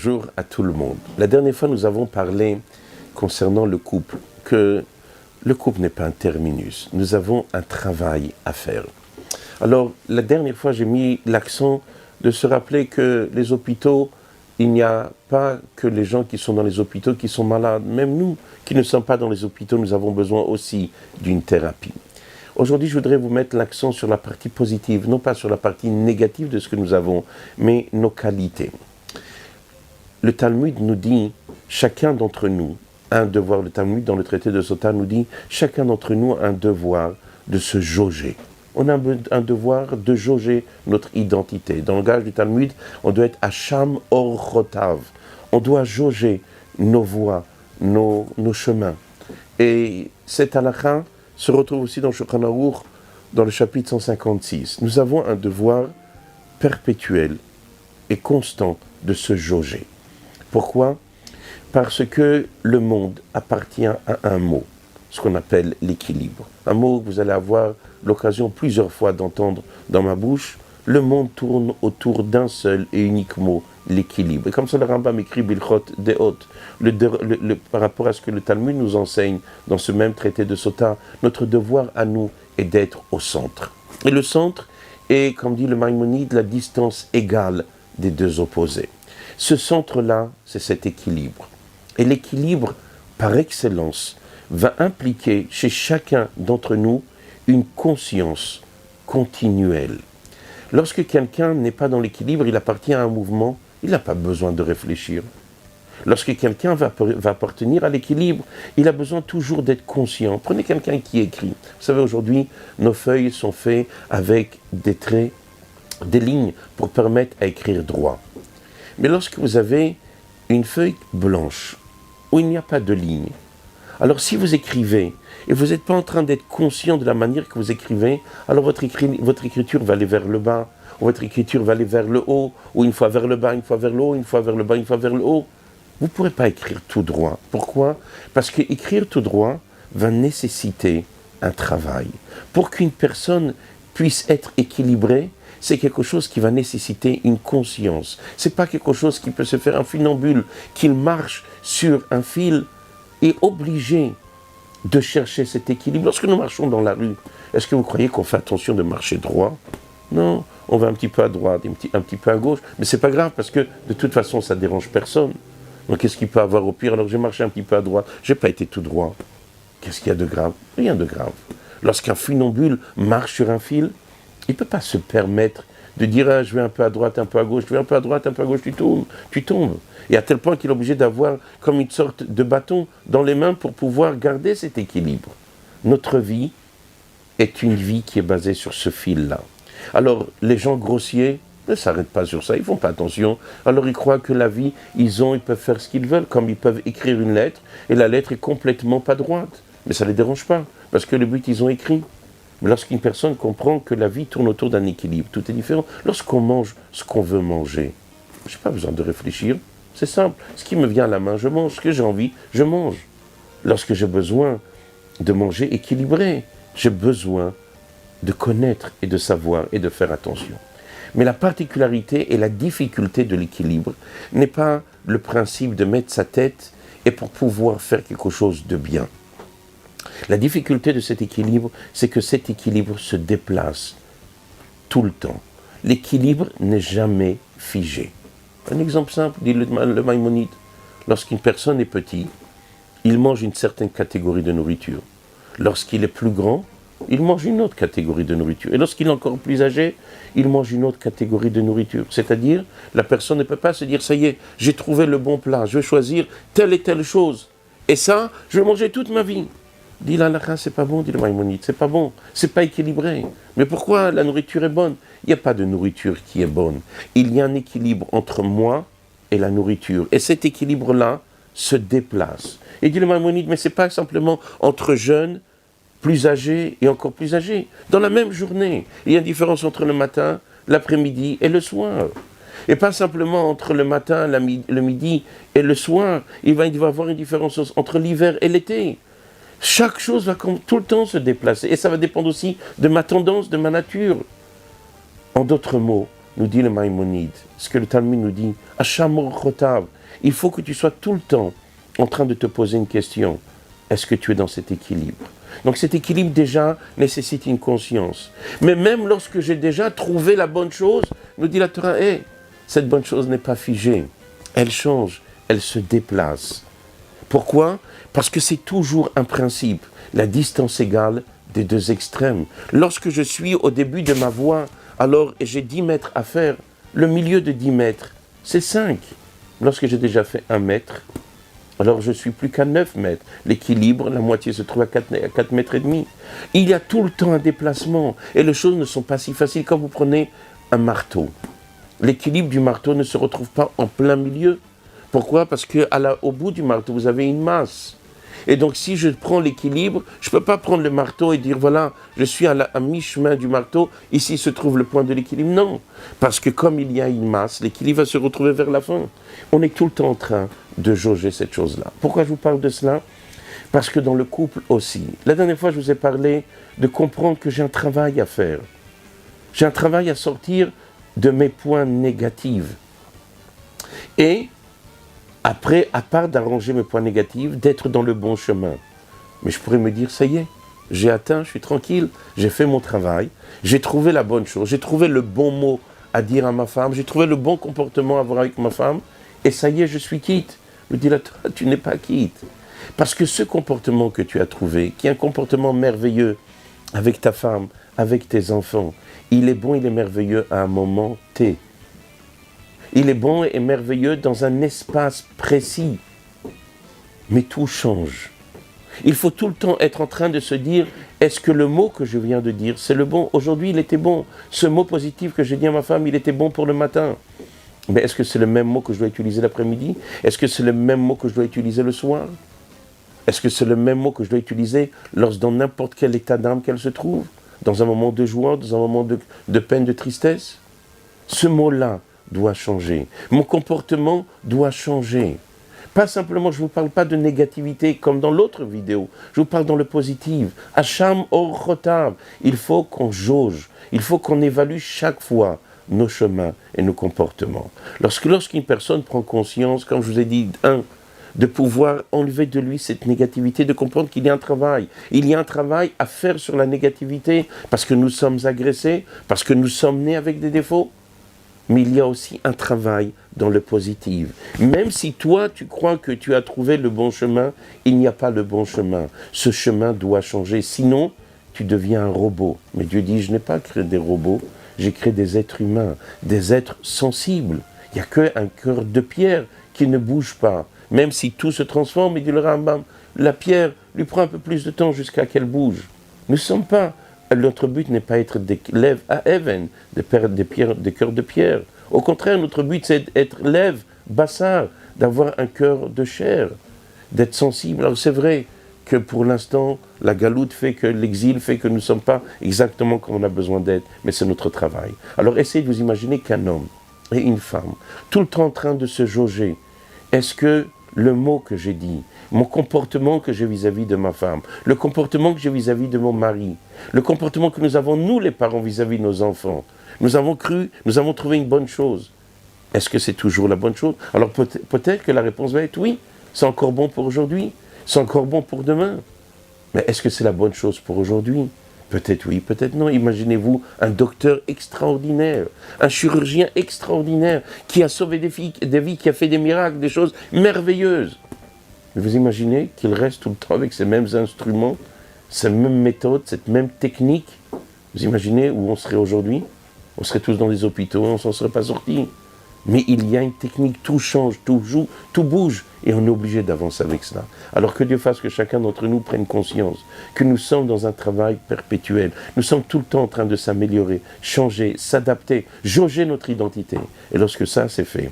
bonjour à tout le monde. La dernière fois, nous avons parlé concernant le couple, que le couple n'est pas un terminus. Nous avons un travail à faire. Alors, la dernière fois, j'ai mis l'accent de se rappeler que les hôpitaux, il n'y a pas que les gens qui sont dans les hôpitaux qui sont malades. Même nous, qui ne sommes pas dans les hôpitaux, nous avons besoin aussi d'une thérapie. Aujourd'hui, je voudrais vous mettre l'accent sur la partie positive, non pas sur la partie négative de ce que nous avons, mais nos qualités. Le Talmud nous dit, chacun d'entre nous a un devoir, le Talmud dans le traité de Sota nous dit, chacun d'entre nous a un devoir de se jauger. On a un devoir de jauger notre identité. Dans le langage du Talmud, on doit être Hacham Or Chotav. On doit jauger nos voies, nos chemins. Et cette halakha se retrouve aussi dans Shulchan Aruch, dans le chapitre 156. Nous avons un devoir perpétuel et constant de se jauger. Pourquoi ? Parce que le monde appartient à un mot, ce qu'on appelle l'équilibre. Un mot que vous allez avoir l'occasion plusieurs fois d'entendre dans ma bouche. Le monde tourne autour d'un seul et unique mot, l'équilibre. Et comme ça, le Rambam écrit Bilchot Deot, par rapport à ce que le Talmud nous enseigne dans ce même traité de Sota, notre devoir à nous est d'être au centre. Et le centre est, comme dit le Maïmonide, la distance égale des deux opposés. Ce centre-là, c'est cet équilibre. Et l'équilibre, par excellence, va impliquer chez chacun d'entre nous une conscience continuelle. Lorsque quelqu'un n'est pas dans l'équilibre, il appartient à un mouvement, il n'a pas besoin de réfléchir. Lorsque quelqu'un va appartenir à l'équilibre, il a besoin toujours d'être conscient. Prenez quelqu'un qui écrit. Vous savez, aujourd'hui, nos feuilles sont faites avec des traits, des lignes pour permettre à écrire droit. Mais lorsque vous avez une feuille blanche, où il n'y a pas de ligne, alors si vous écrivez, et vous n'êtes pas en train d'être conscient de la manière que vous écrivez, alors votre écriture va aller vers le bas, ou votre écriture va aller vers le haut, ou une fois vers le bas, une fois vers le haut, une fois vers le bas, une fois vers le haut. Vous ne pourrez pas écrire tout droit. Pourquoi ? Parce que écrire tout droit va nécessiter un travail. Pour qu'une personne puisse être équilibrée, c'est quelque chose qui va nécessiter une conscience. Ce n'est pas quelque chose qui peut se faire en funambule, qu'il marche sur un fil et obligé de chercher cet équilibre. Lorsque nous marchons dans la rue, est-ce que vous croyez qu'on fait attention de marcher droit ? Non, on va un petit peu à droite, un petit peu à gauche, mais c'est pas grave parce que de toute façon ça ne dérange personne. Donc qu'est-ce qu'il peut avoir au pire alors que j'ai marché un petit peu à droite, j'ai pas été tout droit. Qu'est-ce qu'il y a de grave ? Rien de grave. Lorsqu'un funambule marche sur un fil, il ne peut pas se permettre de dire ah, je vais un peu à droite, un peu à gauche, je vais un peu à droite, un peu à gauche, tu tombes. Et à tel point qu'il est obligé d'avoir comme une sorte de bâton dans les mains pour pouvoir garder cet équilibre. Notre vie est une vie qui est basée sur ce fil-là. Alors, les gens grossiers ne s'arrêtent pas sur ça, ils ne font pas attention. Alors, ils croient que la vie, ils peuvent faire ce qu'ils veulent, comme ils peuvent écrire une lettre, et la lettre est complètement pas droite. Mais ça ne les dérange pas, parce que le but, ils ont écrit. Mais lorsqu'une personne comprend que la vie tourne autour d'un équilibre, tout est différent. Lorsqu'on mange ce qu'on veut manger, je n'ai pas besoin de réfléchir, c'est simple. Ce qui me vient à la main, je mange. Ce que j'ai envie, je mange. Lorsque j'ai besoin de manger équilibré, j'ai besoin de connaître et de savoir et de faire attention. Mais la particularité et la difficulté de l'équilibre n'est pas le principe de mettre sa tête et pour pouvoir faire quelque chose de bien. La difficulté de cet équilibre, c'est que cet équilibre se déplace tout le temps. L'équilibre n'est jamais figé. Un exemple simple, dit le Maïmonide. Lorsqu'une personne est petite, il mange une certaine catégorie de nourriture. Lorsqu'il est plus grand, il mange une autre catégorie de nourriture. Et lorsqu'il est encore plus âgé, il mange une autre catégorie de nourriture. C'est-à-dire, la personne ne peut pas se dire, ça y est, j'ai trouvé le bon plat, je vais choisir telle et telle chose. Et ça, je vais manger toute ma vie. Dit l'halakha, c'est pas bon, dit le Maïmonide, c'est pas bon, c'est pas équilibré. Mais pourquoi la nourriture est bonne ? Il n'y a pas de nourriture qui est bonne. Il y a un équilibre entre moi et la nourriture. Et cet équilibre-là se déplace. Et dit le Maïmonide, mais c'est pas simplement entre jeunes, plus âgés et encore plus âgés. Dans la même journée, il y a une différence entre le matin, l'après-midi et le soir. Et pas simplement entre le matin, le midi et le soir. Il va y avoir une différence entre l'hiver et l'été. Chaque chose va tout le temps se déplacer. Et ça va dépendre aussi de ma tendance, de ma nature. En d'autres mots, nous dit le Maïmonide, ce que le Talmud nous dit, Hacham Or Chotav, il faut que tu sois tout le temps en train de te poser une question. Est-ce que tu es dans cet équilibre? Donc cet équilibre déjà nécessite une conscience. Mais même lorsque j'ai déjà trouvé la bonne chose, nous dit la Torah, cette bonne chose n'est pas figée. Elle change, elle se déplace. Pourquoi? Parce que c'est toujours un principe, la distance égale des deux extrêmes. Lorsque je suis au début de ma voie, alors j'ai 10 mètres à faire, le milieu de 10 mètres, c'est 5. Lorsque j'ai déjà fait 1 mètre, alors je suis plus qu'à 9 mètres. L'équilibre, la moitié se trouve à 4 mètres et demi. Il y a tout le temps un déplacement. Et les choses ne sont pas si faciles. Quand vous prenez un marteau, l'équilibre du marteau ne se retrouve pas en plein milieu. Pourquoi? Parce qu'au bout du marteau, vous avez une masse. Et donc si je prends l'équilibre, je ne peux pas prendre le marteau et dire voilà, je suis à mi-chemin du marteau, ici se trouve le point de l'équilibre. Non, parce que comme il y a une masse, l'équilibre va se retrouver vers la fin. On est tout le temps en train de jauger cette chose-là. Pourquoi je vous parle de cela? Parce que dans le couple aussi, la dernière fois je vous ai parlé de comprendre que j'ai un travail à faire. J'ai un travail à sortir de mes points négatifs. Et après, à part d'arranger mes points négatifs, d'être dans le bon chemin. Mais je pourrais me dire, ça y est, j'ai atteint, je suis tranquille, j'ai fait mon travail, j'ai trouvé la bonne chose, j'ai trouvé le bon mot à dire à ma femme, j'ai trouvé le bon comportement à avoir avec ma femme, et ça y est, je suis quitte. Me dit là, tu n'es pas quitte. Parce que ce comportement que tu as trouvé, qui est un comportement merveilleux avec ta femme, avec tes enfants, il est bon, il est merveilleux à un moment T. Il est bon et merveilleux dans un espace précis. Mais tout change. Il faut tout le temps être en train de se dire, est-ce que le mot que je viens de dire, c'est le bon? Aujourd'hui, il était bon. Ce mot positif que j'ai dit à ma femme, il était bon pour le matin. Mais est-ce que c'est le même mot que je dois utiliser l'après-midi? Est-ce que c'est le même mot que je dois utiliser le soir? Est-ce que c'est le même mot que je dois utiliser dans n'importe quel état d'âme qu'elle se trouve? Dans un moment de joie, dans un moment de peine, de tristesse? Ce mot-là doit changer. Mon comportement doit changer. Pas simplement, je ne vous parle pas de négativité comme dans l'autre vidéo. Je vous parle dans le positif. Hacham or chotav. Il faut qu'on jauge. Il faut qu'on évalue chaque fois nos chemins et nos comportements. Lorsqu'une personne prend conscience, comme je vous ai dit, de pouvoir enlever de lui cette négativité, de comprendre qu'il y a un travail. Il y a un travail à faire sur la négativité parce que nous sommes agressés, parce que nous sommes nés avec des défauts. Mais il y a aussi un travail dans le positif. Même si toi, tu crois que tu as trouvé le bon chemin, il n'y a pas le bon chemin. Ce chemin doit changer. Sinon, tu deviens un robot. Mais Dieu dit, je n'ai pas créé des robots, j'ai créé des êtres humains, des êtres sensibles. Il n'y a qu'un cœur de pierre qui ne bouge pas. Même si tout se transforme, il dit le Rambam, la pierre lui prend un peu plus de temps jusqu'à qu'elle bouge. Nous ne sommes pas... Notre but n'est pas être des lèvres à even, des cœurs de pierre. Au contraire, notre but c'est d'être lèvres, bassar, d'avoir un cœur de chair, d'être sensible. Alors c'est vrai que pour l'instant, la galoute fait que l'exil fait que nous ne sommes pas exactement comme on a besoin d'être, mais c'est notre travail. Alors essayez de vous imaginer qu'un homme et une femme, tout le temps en train de se jauger, est-ce que le mot que j'ai dit, mon comportement que j'ai vis-à-vis de ma femme, le comportement que j'ai vis-à-vis de mon mari, le comportement que nous avons, nous les parents, vis-à-vis de nos enfants, nous avons trouvé une bonne chose. Est-ce que c'est toujours la bonne chose? Alors peut-être que la réponse va être oui, c'est encore bon pour aujourd'hui, c'est encore bon pour demain. Mais est-ce que c'est la bonne chose pour aujourd'hui? Peut-être oui, peut-être non. Imaginez-vous un docteur extraordinaire, un chirurgien extraordinaire qui a sauvé des vies, qui a fait des miracles, des choses merveilleuses. Mais vous imaginez qu'il reste tout le temps avec ces mêmes instruments, ces mêmes méthodes, cette même technique? Vous imaginez où on serait aujourd'hui? On serait tous dans des hôpitaux, on ne s'en serait pas sortis. Mais il y a une technique, tout change, tout joue, tout bouge, et on est obligé d'avancer avec cela. Alors que Dieu fasse que chacun d'entre nous prenne conscience que nous sommes dans un travail perpétuel. Nous sommes tout le temps en train de s'améliorer, changer, s'adapter, jauger notre identité. Et lorsque ça c'est fait,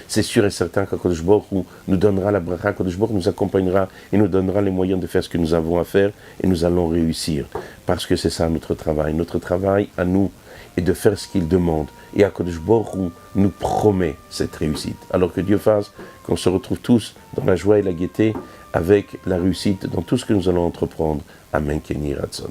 c'est sûr et certain qu'Akadosh Baruch Hu nous donnera la bracha, qu'Akadosh Baruch Hu nous accompagnera et nous donnera les moyens de faire ce que nous avons à faire, et nous allons réussir. Parce que c'est ça notre travail. Notre travail à nous est de faire ce qu'il demande. Et Akadosh Baruch Hu nous promet cette réussite. Alors que Dieu fasse qu'on se retrouve tous dans la joie et la gaieté avec la réussite dans tout ce que nous allons entreprendre. Amen, Kenny Ratson.